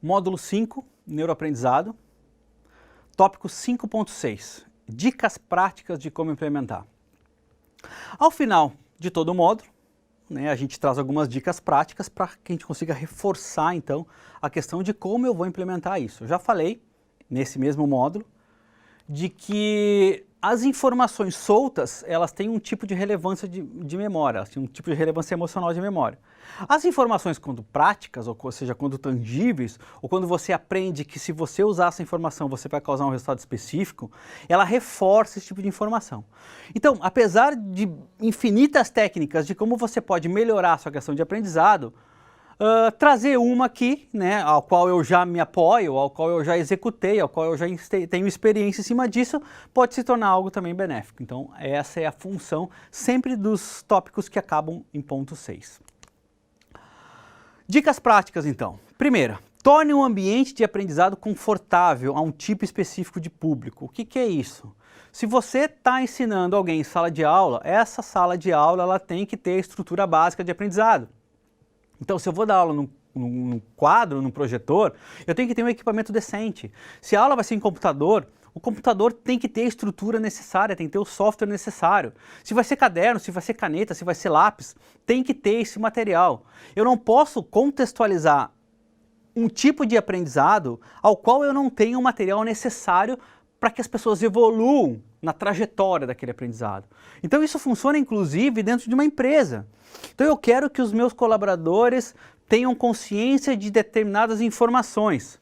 Módulo 5, Neuroaprendizado, tópico 5.6, Dicas práticas de como implementar. Ao final de todo o módulo, a gente traz algumas dicas práticas para que a gente consiga reforçar, então, a questão de como eu vou implementar isso. Eu já falei, nesse mesmo módulo, de que as informações soltas, elas têm um tipo de relevância de memória, elas têm um tipo de relevância emocional de memória. As informações quando práticas, ou seja, quando tangíveis, ou quando você aprende que se você usar essa informação você vai causar um resultado específico, ela reforça esse tipo de informação. Então, apesar de infinitas técnicas de como você pode melhorar a sua questão de aprendizado, trazer uma aqui, ao qual eu já me apoio, ao qual eu já executei, ao qual eu já tenho experiência em cima disso, pode se tornar algo também benéfico. Então, essa é a função sempre dos tópicos que acabam em ponto 6. Dicas práticas, então. Primeira, torne um ambiente de aprendizado confortável a um tipo específico de público. O que é isso? Se você está ensinando alguém em sala de aula, essa sala de aula ela tem que ter a estrutura básica de aprendizado. Então, se eu vou dar aula num quadro, num projetor, eu tenho que ter um equipamento decente. Se a aula vai ser em computador, o computador tem que ter a estrutura necessária, tem que ter o software necessário. Se vai ser caderno, se vai ser caneta, se vai ser lápis, tem que ter esse material. Eu não posso contextualizar um tipo de aprendizado ao qual eu não tenho o material necessário para que as pessoas evoluam na trajetória daquele aprendizado. Então isso funciona inclusive dentro de uma empresa. Então eu quero que os meus colaboradores tenham consciência de determinadas informações.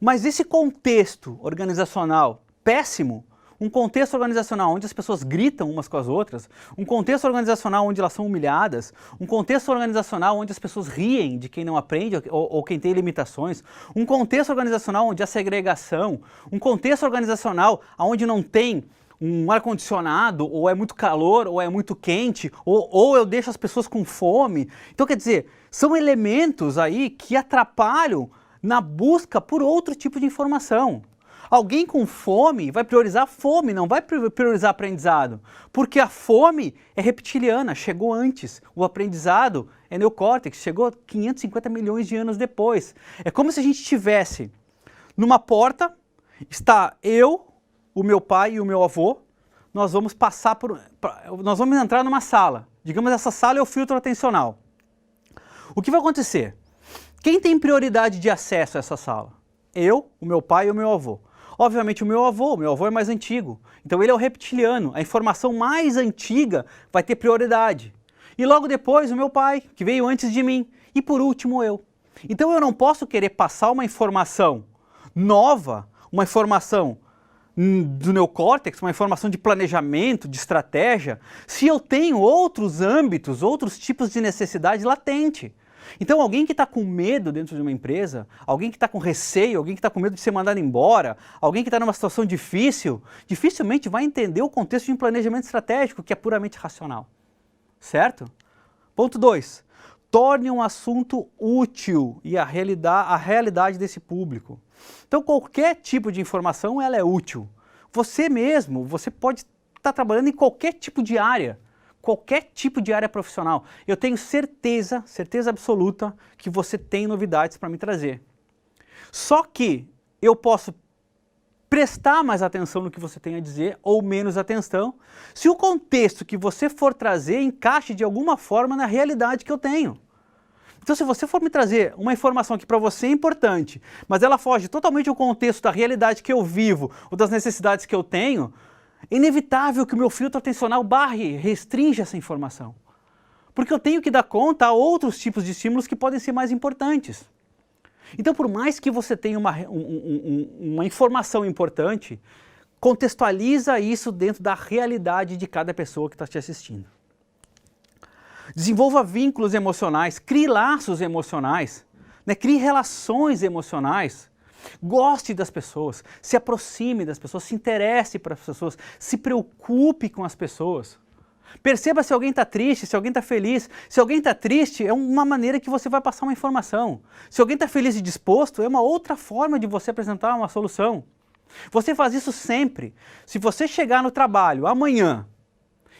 Mas esse contexto organizacional péssimo, um contexto organizacional onde as pessoas gritam umas com as outras, um contexto organizacional onde elas são humilhadas, um contexto organizacional onde as pessoas riem de quem não aprende ou quem tem limitações, um contexto organizacional onde há segregação, um contexto organizacional onde não tem um ar-condicionado, ou é muito calor, ou é muito quente, ou eu deixo as pessoas com fome. Então, quer dizer, são elementos aí que atrapalham na busca por outro tipo de informação. Alguém com fome vai priorizar fome, não vai priorizar aprendizado, porque a fome é reptiliana, chegou antes. O aprendizado é neocórtex, chegou 550 milhões de anos depois. É como se a gente estivesse numa porta, está eu, o meu pai e o meu avô, nós vamos entrar numa sala. Digamos, essa sala é o filtro atencional. O que vai acontecer? Quem tem prioridade de acesso a essa sala? Eu, o meu pai e o meu avô. Obviamente o meu avô é mais antigo, então ele é o reptiliano, a informação mais antiga vai ter prioridade. E logo depois o meu pai, que veio antes de mim, e por último eu. Então eu não posso querer passar uma informação nova, uma informação do neocórtex, uma informação de planejamento, de estratégia, se eu tenho outros âmbitos, outros tipos de necessidade latente. Então alguém que está com medo dentro de uma empresa, alguém que está com receio, alguém que está com medo de ser mandado embora, alguém que está numa situação difícil, dificilmente vai entender o contexto de um planejamento estratégico que é puramente racional. Certo? Ponto 2. Torne um assunto útil e a realidade desse público. Então qualquer tipo de informação ela é útil. Você mesmo, você pode estar trabalhando em qualquer tipo de área profissional. Eu tenho certeza absoluta que você tem novidades para me trazer. Só que eu posso prestar mais atenção no que você tem a dizer ou menos atenção, se o contexto que você for trazer encaixe de alguma forma na realidade que eu tenho. Então, se você for me trazer uma informação que para você é importante, mas ela foge totalmente do contexto da realidade que eu vivo ou das necessidades que eu tenho, é inevitável que o meu filtro atencional restrinja essa informação. Porque eu tenho que dar conta a outros tipos de estímulos que podem ser mais importantes. Então, por mais que você tenha uma informação importante, contextualiza isso dentro da realidade de cada pessoa que está te assistindo. Desenvolva vínculos emocionais, crie laços emocionais, crie relações emocionais. Goste das pessoas, se aproxime das pessoas, se interesse para as pessoas, se preocupe com as pessoas. Perceba se alguém está triste, se alguém está feliz. Se alguém está triste, é uma maneira que você vai passar uma informação. Se alguém está feliz e disposto, é uma outra forma de você apresentar uma solução. Você faz isso sempre. Se você chegar no trabalho amanhã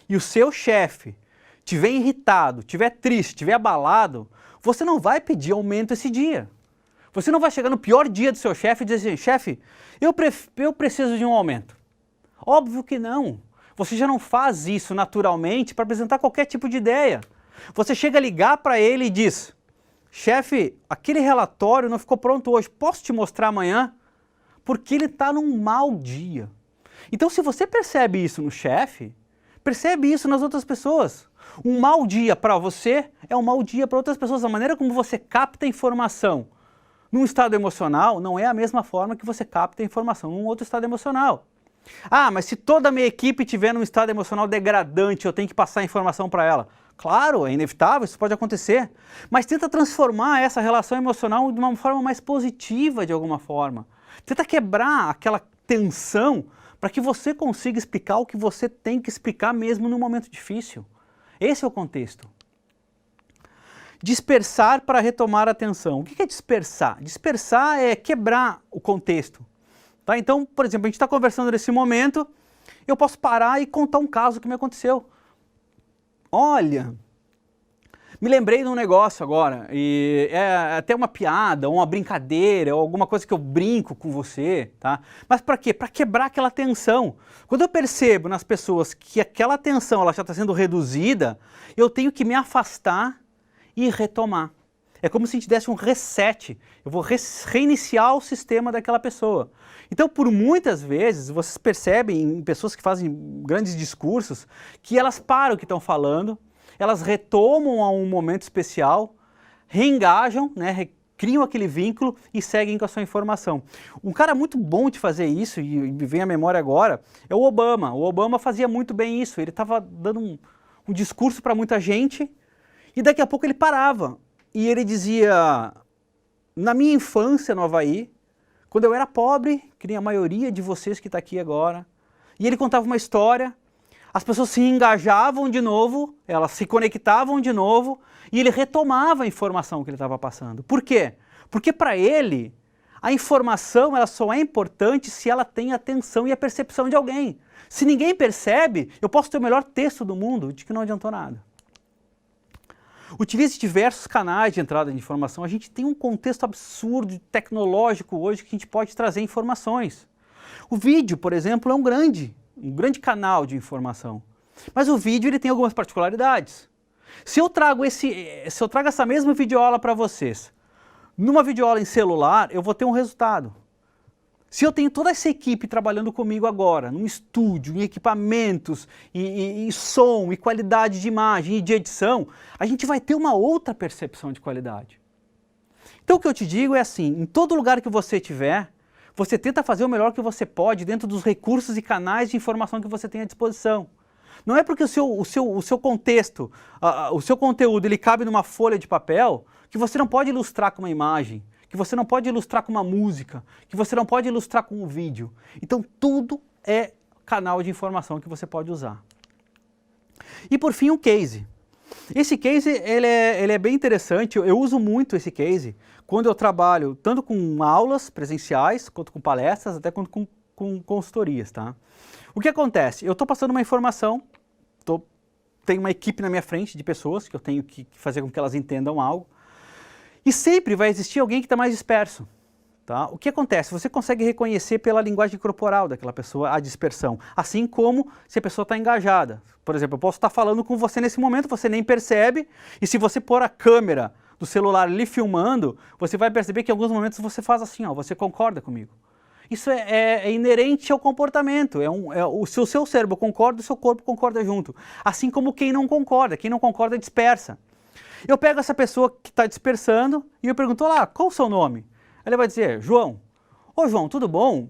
e o seu chefe estiver irritado, estiver triste, estiver abalado, você não vai pedir aumento esse dia. Você não vai chegar no pior dia do seu chefe e dizer assim, chefe, eu preciso de um aumento. Óbvio que não. Você já não faz isso naturalmente para apresentar qualquer tipo de ideia. Você chega a ligar para ele e diz, chefe, aquele relatório não ficou pronto hoje, posso te mostrar amanhã? Porque ele está num mau dia. Então se você percebe isso no chefe, percebe isso nas outras pessoas. Um mau dia para você é um mau dia para outras pessoas. A maneira como você capta informação num estado emocional não é a mesma forma que você capta a informação num outro estado emocional. Ah, mas se toda a minha equipe estiver num estado emocional degradante, eu tenho que passar a informação para ela. Claro, é inevitável, isso pode acontecer. Mas tenta transformar essa relação emocional de uma forma mais positiva, de alguma forma. Tenta quebrar aquela tensão para que você consiga explicar o que você tem que explicar mesmo num momento difícil. Esse é o contexto. Dispersar para retomar a atenção. O que é dispersar? Dispersar é quebrar o contexto. Tá? Então, por exemplo, a gente está conversando nesse momento, eu posso parar e contar um caso que me aconteceu. Olha, me lembrei de um negócio agora, e é até uma piada, ou uma brincadeira, ou alguma coisa que eu brinco com você, tá? Mas para quê? Para quebrar aquela tensão. Quando eu percebo nas pessoas que aquela tensão ela já está sendo reduzida, eu tenho que me afastar e retomar. É como se a gente desse um reset, eu vou reiniciar o sistema daquela pessoa. Então, por muitas vezes, vocês percebem em pessoas que fazem grandes discursos, que elas param o que estão falando, elas retomam a um momento especial, reengajam, né, criam aquele vínculo e seguem com a sua informação. Um cara muito bom de fazer isso, e me vem à memória agora, é o Obama. O Obama fazia muito bem isso, ele estava dando um discurso para muita gente, e daqui a pouco ele parava. E ele dizia, na minha infância no Havaí, quando eu era pobre, que nem a maioria de vocês que está aqui agora, e ele contava uma história, as pessoas se engajavam de novo, elas se conectavam de novo, e ele retomava a informação que ele estava passando. Por quê? Porque para ele, a informação ela só é importante se ela tem a atenção e a percepção de alguém. Se ninguém percebe, eu posso ter o melhor texto do mundo, de que não adiantou nada. Utilize diversos canais de entrada de informação. A gente tem um contexto absurdo, tecnológico hoje que a gente pode trazer informações. O vídeo, por exemplo, é um grande canal de informação. Mas o vídeo ele tem algumas particularidades. Se eu trago essa mesma videoaula para vocês, numa videoaula em celular, eu vou ter um resultado. Se eu tenho toda essa equipe trabalhando comigo agora, num estúdio, em equipamentos, em som, e qualidade de imagem e de edição, a gente vai ter uma outra percepção de qualidade. Então o que eu te digo é assim, em todo lugar que você estiver, você tenta fazer o melhor que você pode dentro dos recursos e canais de informação que você tem à disposição. Não é porque o seu contexto, o seu conteúdo ele cabe numa folha de papel, que você não pode ilustrar com uma imagem, que você não pode ilustrar com uma música, que você não pode ilustrar com um vídeo. Então tudo é canal de informação que você pode usar. E por fim, um case. Esse case ele é bem interessante, eu uso muito esse case quando eu trabalho tanto com aulas presenciais, quanto com palestras, até quanto com consultorias. Tá? O que acontece? Eu estou passando uma informação, tenho uma equipe na minha frente de pessoas que eu tenho que fazer com que elas entendam algo, e sempre vai existir alguém que está mais disperso. Tá? O que acontece? Você consegue reconhecer pela linguagem corporal daquela pessoa a dispersão, assim como se a pessoa está engajada. Por exemplo, eu posso estar falando com você nesse momento, você nem percebe, e se você pôr a câmera do celular ali filmando, você vai perceber que em alguns momentos você faz assim, ó, você concorda comigo. Isso é inerente ao comportamento, se o seu cérebro concorda, o seu corpo concorda junto. Assim como quem não concorda dispersa. Eu pego essa pessoa que está dispersando e eu pergunto, olá, qual o seu nome? Ele vai dizer, João. Ô João, tudo bom?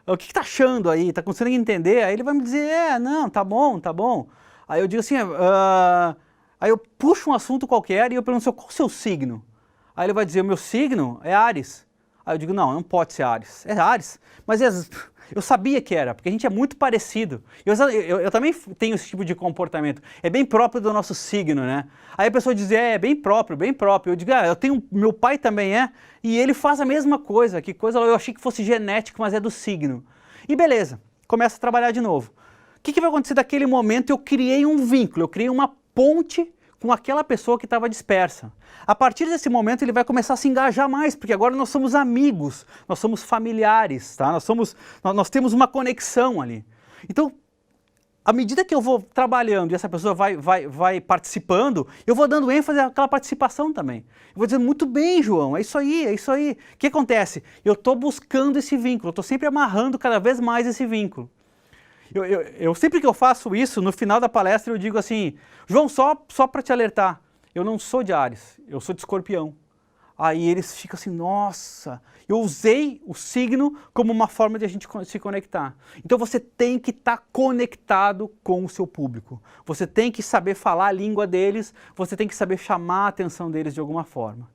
O que está achando aí? Está conseguindo entender? Aí ele vai me dizer, não, tá bom, tá bom. Aí eu digo assim, aí eu puxo um assunto qualquer e eu pergunto, qual o seu signo? Aí ele vai dizer, o meu signo é Áries. Aí eu digo, não pode ser Áries. É Áries? Mas eu sabia que era, porque a gente é muito parecido. Eu também tenho esse tipo de comportamento. É bem próprio do nosso signo, né? Aí a pessoa diz, é bem próprio, bem próprio. Eu digo, meu pai também é, e ele faz a mesma coisa. Que coisa, eu achei que fosse genético, mas é do signo. E beleza, começa a trabalhar de novo. O que vai acontecer daquele momento? Eu criei um vínculo, eu criei uma ponte com aquela pessoa que estava dispersa. A partir desse momento ele vai começar a se engajar mais, porque agora nós somos amigos, nós somos familiares, tá? Nós temos uma conexão ali. Então, à medida que eu vou trabalhando e essa pessoa vai participando, eu vou dando ênfase àquela participação também. Eu vou dizendo, muito bem, João, é isso aí, é isso aí. O que acontece? Eu estou buscando esse vínculo, eu estou sempre amarrando cada vez mais esse vínculo. Sempre que eu faço isso, no final da palestra eu digo assim, João, só para te alertar, eu não sou de Áries, eu sou de Escorpião. Aí eles ficam assim, nossa, eu usei o signo como uma forma de a gente se conectar. Então você tem que estar conectado com o seu público. Você tem que saber falar a língua deles, você tem que saber chamar a atenção deles de alguma forma.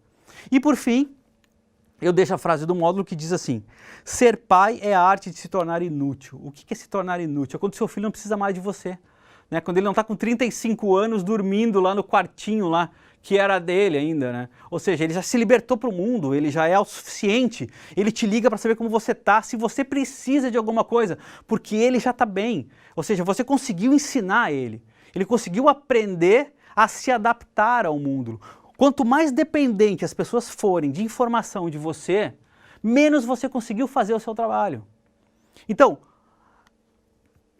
E por fim, eu deixo a frase do módulo que diz assim, ser pai é a arte de se tornar inútil. O que é se tornar inútil? É quando seu filho não precisa mais de você. Né? Quando ele não está com 35 anos dormindo lá no quartinho lá, que era dele ainda, né? Ou seja, ele já se libertou para o mundo, ele já é autossuficiente, ele te liga para saber como você está, se você precisa de alguma coisa, porque ele já está bem. Ou seja, você conseguiu ensinar ele conseguiu aprender a se adaptar ao mundo. Quanto mais dependente as pessoas forem de informação de você, menos você conseguiu fazer o seu trabalho. Então,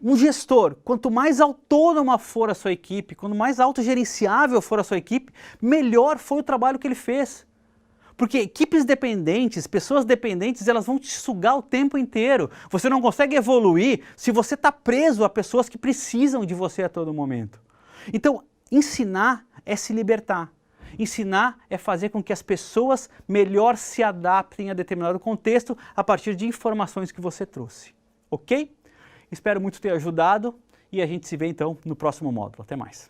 um gestor, quanto mais autônoma for a sua equipe, quanto mais autogerenciável for a sua equipe, melhor foi o trabalho que ele fez. Porque equipes dependentes, pessoas dependentes, elas vão te sugar o tempo inteiro. Você não consegue evoluir se você está preso a pessoas que precisam de você a todo momento. Então, ensinar é se libertar. Ensinar é fazer com que as pessoas melhor se adaptem a determinado contexto a partir de informações que você trouxe. Ok? Espero muito ter ajudado e a gente se vê então no próximo módulo. Até mais.